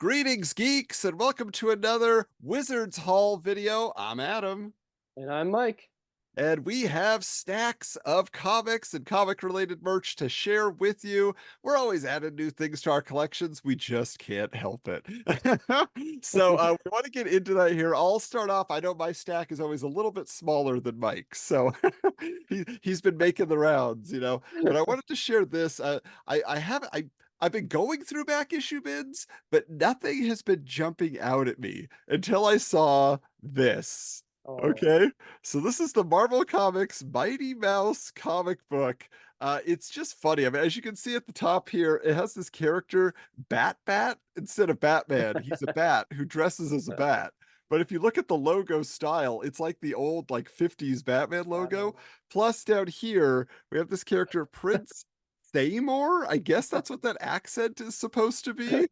Greetings, geeks, and welcome to another Wizards Hall video. I'm Adam, And I'm Mike. and we have stacks of comics and comic-related merch to share with you. We're always adding new things to our collections. We just can't help it. So we want to get into that here. I'll start off. I know my stack is always a little bit smaller than Mike's, so he's been making the rounds, But I wanted to share this. I have I've been going through back issue bins, but nothing has been jumping out at me until I saw this. Oh, Okay, so this is the Marvel Comics Mighty Mouse comic book. It's just funny. I mean, as you can see at the top here, it has this character Bat instead of Batman. He's a bat who dresses as a bat. But if you look at the logo style, it's like the old like 50s Batman logo. Batman. Plus down here, we have this character Prince Thamor. I guess that's what that accent is supposed to be.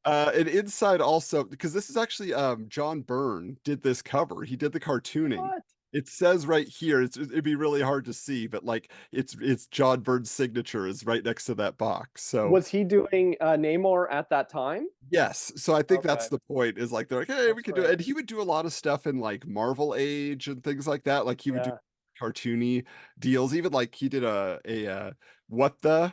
And inside also, because this is actually John Byrne did this cover. He did the cartooning. What? It says right here, it'd be really hard to see, but like it's John Byrne's signature is right next to that box. So Was he doing Namor at that time? yes, so I think that's Okay, the point, is like they're like, hey, we that's can do it. right. And he would do a lot of stuff in like Marvel Age and things like that. Like he would do Yeah. cartoony deals. Even like he did what the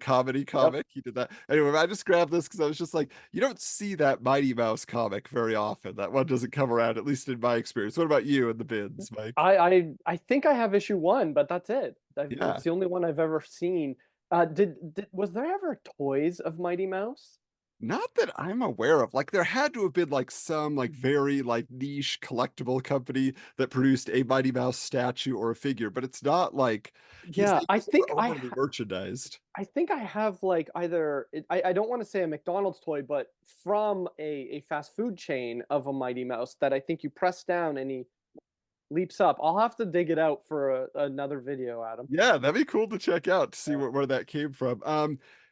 comedy Yep. comic. He did that. Anyway, I just grabbed this because I was just like, you don't see that Mighty Mouse comic very often. That one doesn't come around, at least in my experience. What about you and the bins, Mike? I think I have issue one, but that's it. Yeah. It's the only one I've ever seen. Did was there ever toys of Mighty Mouse? Not that I'm aware of. Like there had to have been like some like very like niche collectible company that produced a Mighty Mouse statue or a figure, but it's not like he's Yeah, I never think overly merchandised. I think I have like I don't want to say a McDonald's toy, but from a fast food chain of a Mighty Mouse that I think you press down and he leaps up. I'll have to dig it out for another video, Adam. Yeah, that'd be cool to check out to see Yeah. where that came from.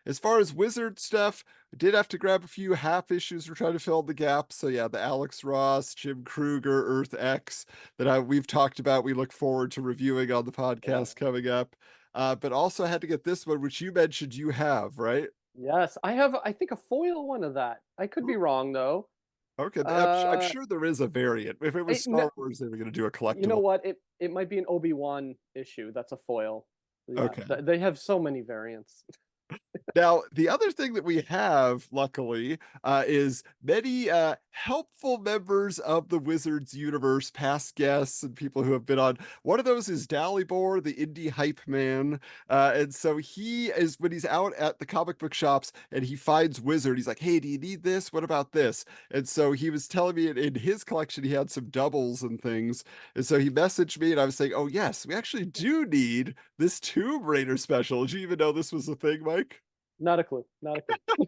As far as Wizard stuff, I did have to grab a few half issues. We're trying to fill the gaps. So yeah, the Alex Ross, Jim Kruger, Earth X that we've talked about. We look forward to reviewing on the Yeah. podcast coming up. But also had to get this one, which you mentioned you have, right? Yes, I have. I think a foil one of that. I could be wrong though. Okay, I'm Uh, sure there is a variant. If it was no, Star Wars, they were going to do a you know collectible. what? It might be an Obi-Wan issue. That's a foil. Yeah, Okay. they have so many variants. Now, the other thing that we have, luckily, is many helpful members of the Wizards universe, past guests and people who have been on. One of those is Dalibor, the indie hype man. And so he is, when he's out at the comic book shops and he finds Wizard, he's like, hey, do you need this? What about this? And so he was telling me in his collection, he had some doubles and things. And so he messaged me and I was saying, oh, yes, we actually do need this Tomb Raider special. Did you even know this was a thing, Mike? Not a clue. Not a clue.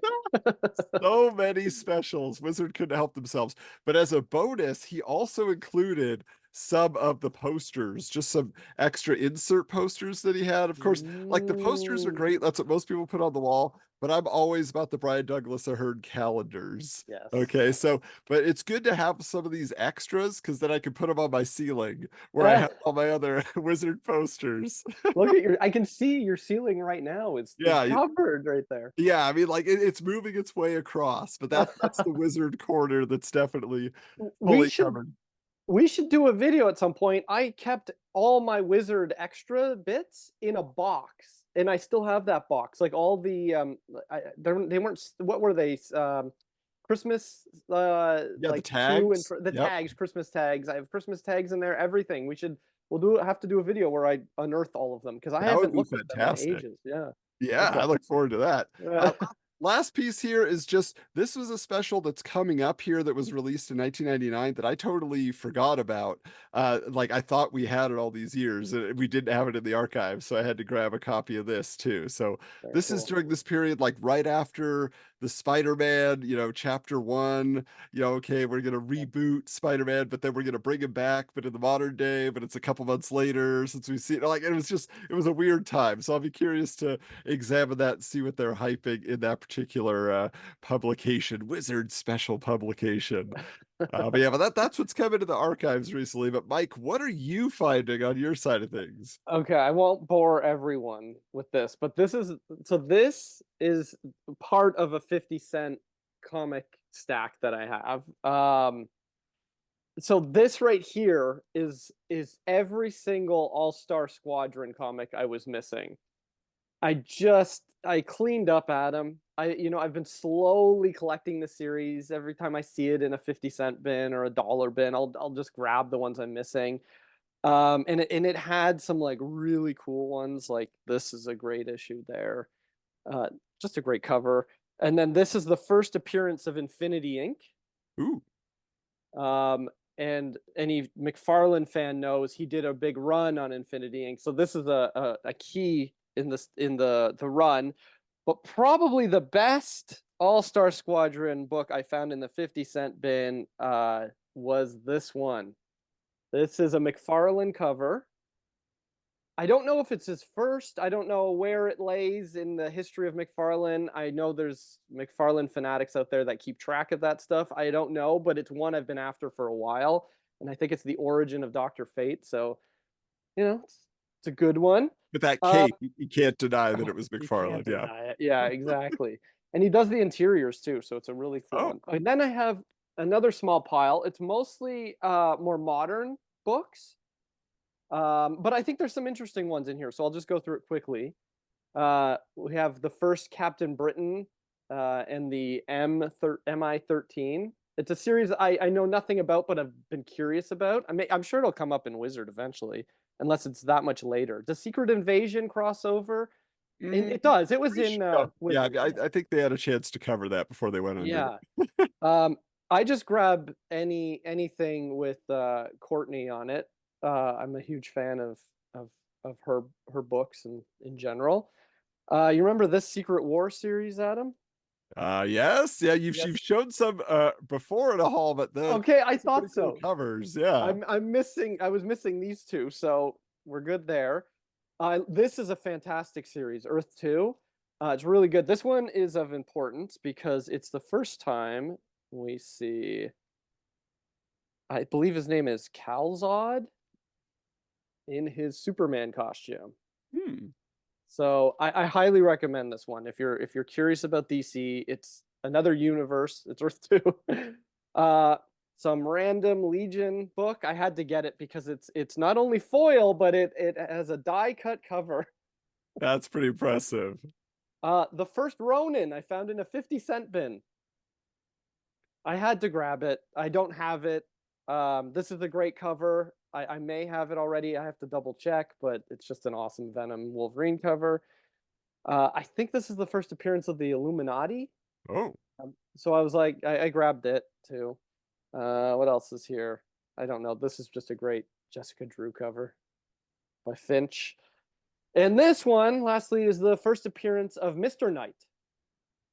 So many specials. Wizard couldn't help themselves. But as a bonus, he also included some of the posters, just some extra insert posters that he had. Of course, like the posters are Mm, great. That's what most people put on the wall. But I'm always about the Brian Douglas Ahern calendars. yes. Okay, Yes. so but it's good to have some of these extras because then I can put them on my ceiling where I have all my other Wizard posters. Look at your. I can see your ceiling right now. It's Yeah, covered right there. yeah, I mean, like it's moving its way across, but that's the wizard corner that's definitely we fully should covered. we should do a video at some point. I kept all my wizard extra bits in a box, and I still have that box. Like all the they weren't what were they Christmas Yeah, the like two and tags. the Yep, tags, Christmas tags. I have Christmas tags in there. Everything. We'll do have to do a video where I unearth all of them because I that would haven't be looked at them in fantastic. ages. Yeah. Yeah, Okay. I look forward to that. Yeah. Last piece here is just this was a special that's coming up here that was released in 1999 that I totally forgot about. Like I thought we had it all these years, and we didn't have it in the archive, so I had to grab a copy of this too. So Very this is cool. during this period, like right after the Spider-Man, chapter one. Okay, we're gonna reboot Spider-Man, but then we're gonna bring him back, but in the modern day, but it's a couple months later since we see it. Like it was a weird time. So I'll be curious to examine that and see what they're hyping in that particular publication, Wizard special publication. But yeah, but that's what's coming to the archives recently. But Mike, what are you finding on your side of things? Okay, I won't bore everyone with this, but this is part of a 50 cent comic stack that I have. So this right here is every single All-Star Squadron comic I was missing. I cleaned up Adam. I've been slowly collecting the series. Every time I see it in a 50-cent bin or a dollar bin, I'll just grab the ones I'm missing. And it had some like really cool ones. Like this is a great issue there. Uh, just a great cover. And then this is the first appearance of Infinity Inc. Ooh. And any McFarlane fan knows he did a big run on Infinity Inc. So this is a key in the run, but probably the best All-Star Squadron book I found in the 50-cent bin was this one. This is a McFarlane cover. I don't know if it's his first. I don't know where it lays in the history of McFarlane. I know there's McFarlane fanatics out there that keep track of that stuff. I don't know, but it's one I've been after for a while, and I think it's the origin of Dr. Fate. So, it's a good one. With that Uh, cape, you can't deny that oh, it was you can't McFarlane. Yeah. deny it. Yeah, exactly. And he does the interiors too, so it's a really cool Oh, one. And then I have another small pile. It's mostly more modern books. But I think there's some interesting ones in here, so I'll just go through it quickly. We have the first Captain Britain and the MI13. It's a series I know nothing about, but I've been curious about. I'm sure it'll come up in Wizard eventually, unless it's that much later. Does Secret Invasion crossover? And mm, it does. It was pretty in sure. Yeah, Wizard. I think they had a chance to cover that before they went under. Yeah. Um, I just grab anything with Courtney on it. I'm a huge fan of her books and in general. You remember this Secret War series, Adam? Yes, yeah, Yes. you've shown some before in a haul, but Okay, I some pretty thought cool so. covers. Yeah. I was missing these two, so we're good there. This is a fantastic series, Earth 2. It's really good. This one is of importance because it's the first time we see, I believe his name is Calzod in his Superman costume. Hmm. So I highly recommend this one. If you're curious about DC, it's another universe. It's Earth 2. uh some random Legion book. I had to get it because it's not only foil, but it has a die cut cover. That's pretty impressive. The first Ronin I found in a 50-cent bin. I had to grab it. I don't have it. This is a great cover. I may have it already. I have to double check, but it's just an awesome Venom Wolverine cover. I think this is the first appearance of the Illuminati. Oh, So I was like, I grabbed it too. What else is here? I don't know. This is just a great Jessica Drew cover by Finch. And this one, lastly, is the first appearance of Mr. Knight,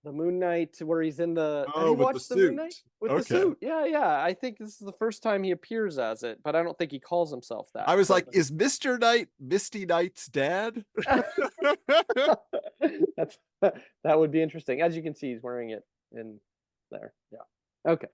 the Moon Knight, where he's in the. Have oh, you with the watched the Moon Knight suit. with the Okay. suit? Yeah, yeah. I think this is the first time he appears as it, but I don't think he calls himself I that. was But like, is Mr. Knight Misty Knight's dad? that's that would be interesting. As you can see, he's wearing it in there. Yeah. Okay.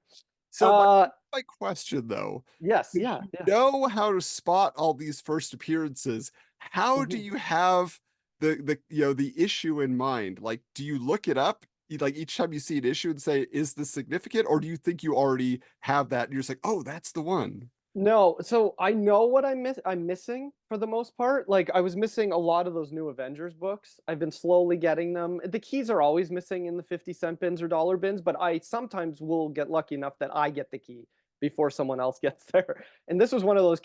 So Uh, my question though, yes. if Yeah. you Yeah. know how to spot all these first appearances, how do Mhm. you have the issue in mind? Like, do you look it up? Like each time you see an issue and say, is this significant? Or do you think you already have that and you're just like, oh, that's the one? No, so I know what I'm missing for the most part. Like I was missing a lot of those new Avengers books. I've been slowly getting them. The keys are always missing in the 50-cent bins or dollar bins, but I sometimes will get lucky enough that I get the key before someone else gets there. And this was one of those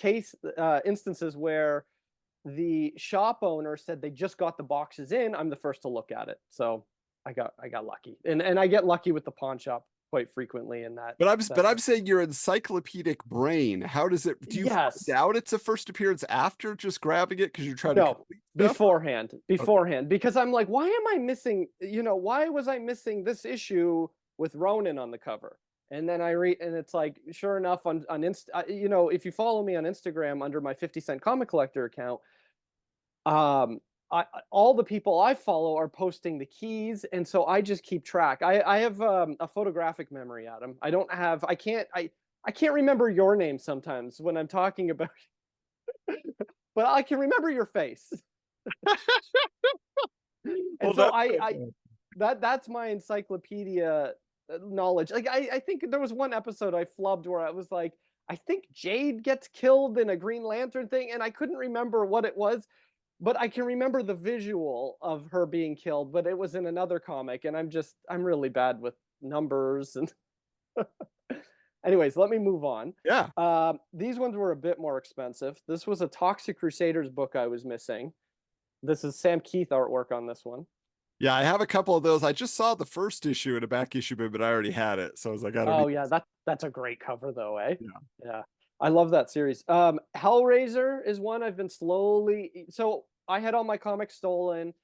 instances where the shop owner said they just got the boxes in. I'm the first to look at it. So I got lucky. And I get lucky with the pawn shop quite frequently in that But that I'm saying your encyclopedic brain, how does it do you find yes. out it's a first appearance after just grabbing it because you're trying to No, complete stuff? Okay. beforehand, because I'm like, why am I missing? Why was I missing this issue with Ronan on the cover? And then I read, and it's like, sure enough, on if you follow me on Instagram under my 50-cent comic collector account, um, all the people I follow are posting the keys, and so I just keep track. I have a photographic memory, Adam. I can't remember your name sometimes when I'm talking about, but I can remember your face. Well, And so that's I that's my encyclopedia knowledge. Like I think there was one episode I flubbed where I was like, I think Jade gets killed in a Green Lantern thing, and I couldn't remember what it was, but I can remember the visual of her being killed, but it was in another comic, and I'm really bad with numbers and anyways, let me move on. Yeah. These ones were a bit more expensive. This was a Toxic Crusaders book I was missing. This is Sam Keith artwork on this one. Yeah, I have a couple of those. I just saw the first issue in a back issue bin, but I already had it. So I was like, I don't need Oh yeah, that's a great cover though, eh? yeah. Yeah. I love that series. Hellraiser is one I've been slowly so I had all my comics stolen.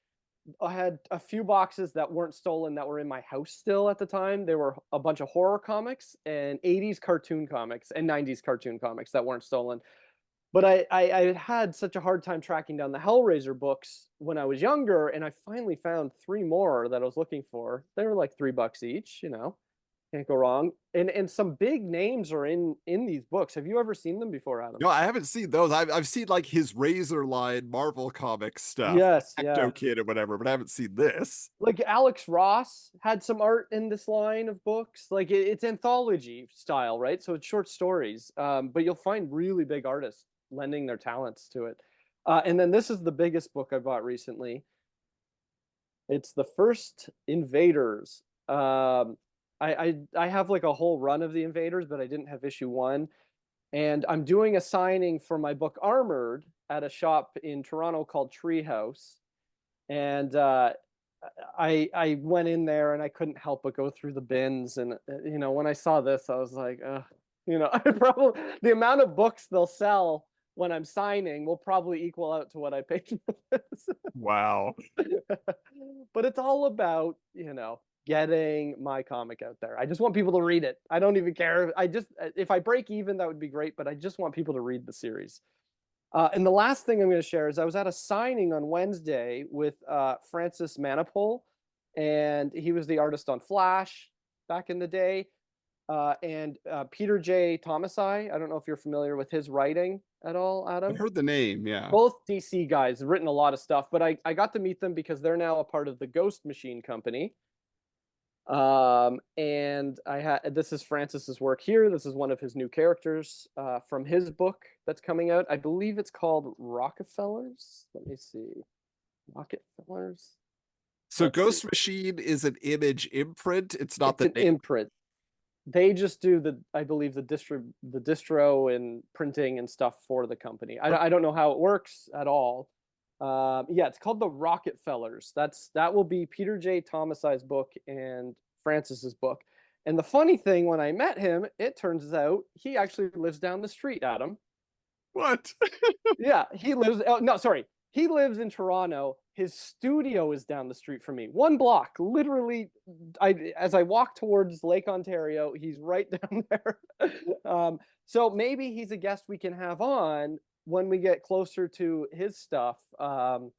I had a few boxes that weren't stolen that were in my house still at the time. There were a bunch of horror comics and 80s cartoon comics and 90s cartoon comics that weren't stolen. But I had such a hard time tracking down the Hellraiser books when I was younger, and I finally found 3 more that I was looking for. They were like $3 each, you know, can't go wrong. And some big names are in these books. Have you ever seen them before, Adam? No, I haven't seen those. I've seen like his Razor line Marvel Comics stuff, Yes, yeah. Ecto Kid or whatever, but I haven't seen this. Like Alex Ross had some art in this line of books. Like it's anthology style, right? So it's short stories. But you'll find really big artists lending their talents to it. And then this is the biggest book I bought recently. It's the first Invaders. I have like a whole run of the Invaders, but I didn't have issue one. And I'm doing a signing for my book Armored at a shop in Toronto called Treehouse. And I went in there and I couldn't help but go through the bins. And you know, when I saw this, I was like, you know, I probably the amount of books they'll sell when I'm signing will probably equal out to what I paid for this. Wow. But it's all about, you know, getting my comic out there. I just want people to read it. I don't even care. I just if I break even, that would be great. But I just want people to read the series. And the last thing I'm going to share is I was at a signing on Wednesday with Francis Manipul, and he was the artist on Flash back in the day. And Peter J. Thomasai. I don't know if you're familiar with his writing at all, I've Adam. heard the name, yeah. Both DC guys have written a lot of stuff, but I got to meet them because they're now a part of the Ghost Machine Company. And I had this is Francis's work here. This is one of his new characters from his book that's coming out. I believe it's called Rockefellers. Let me see. Rockefellers. So Let's see. Ghost Machine is an Image imprint. It's not It's the an imprint. They just do I believe the distro and printing and stuff for the company. I don't know how it works at all. Yeah, it's called the Rockefellers. That will be Peter J. Thomasai's book and Francis's book. And the funny thing, when I met him, it turns out he actually lives down the street, Adam. What? Yeah, he lives. Oh, no, sorry. He lives in Toronto. His studio is down the street from me, 1 block. Literally, as I walk towards Lake Ontario, he's right down there. So maybe he's a guest we can have on when we get closer to his stuff. So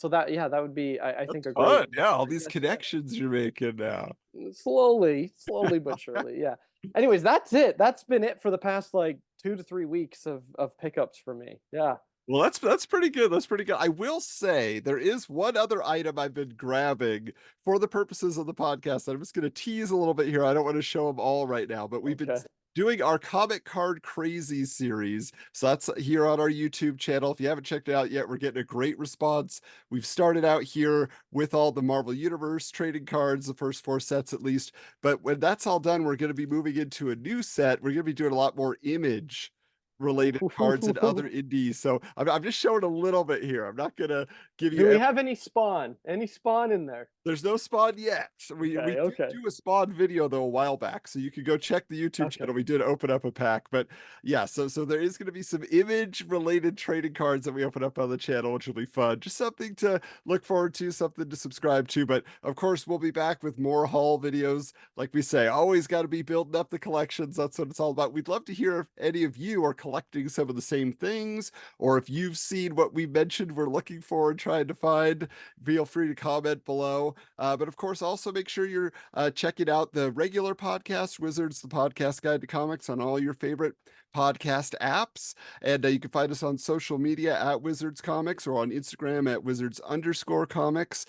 that yeah, that would be I think That's a great fun. Yeah, all great these guest. connections you're making now. Slowly but surely. Yeah. Anyways, that's it. That's been it for the past like 2 to 3 weeks of pickups for me. Yeah. Well, that's pretty good. That's pretty good. I will say there is one other item I've been grabbing for the purposes of the podcast that I'm just going to tease a little bit here. I don't want to show them all right now, but we've been Okay. doing our Comic Card Crazy series. So that's here on our YouTube channel. If you haven't checked it out yet, we're getting a great response. We've started out here with all the Marvel Universe trading cards, the first 4 sets at least. But when that's all done, we're going to be moving into a new set. We're going to be doing a lot more Image related cards and other indies. So I'm just showing a little bit here. I'm not gonna give Do you we have any Spawn? Any Spawn in there? there's no Spawn yet. We Okay, did okay, do a Spawn video though a while back, so you could go check the YouTube okay. channel. We did open up a pack, but yeah, so there is going to be some Image related trading cards that we open up on the channel, which will be fun. Just something to look forward to, something to subscribe to. But of course, we'll be back with more haul videos. Like we say, always got to be building up the collections. That's what it's all about. We'd love to hear if any of you are collecting some of the same things, or if you've seen what we mentioned we're looking for and trying to find. Feel free to comment below. But of course, also make sure you're checking out the regular podcast, Wizards, the podcast guide to comics, on all your favorite podcast apps. And you can find us on social media at Wizards Comics or on Instagram at Wizards_comics.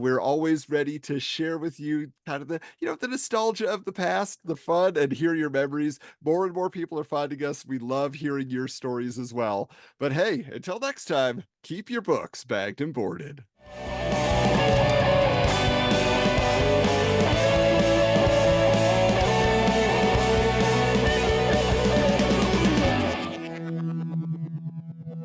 We're always ready to share with you kind of the nostalgia of the past, the fun, and hear your memories. More and more people are finding us. We love hearing your stories as well. But hey, until next time, keep your books bagged and boarded.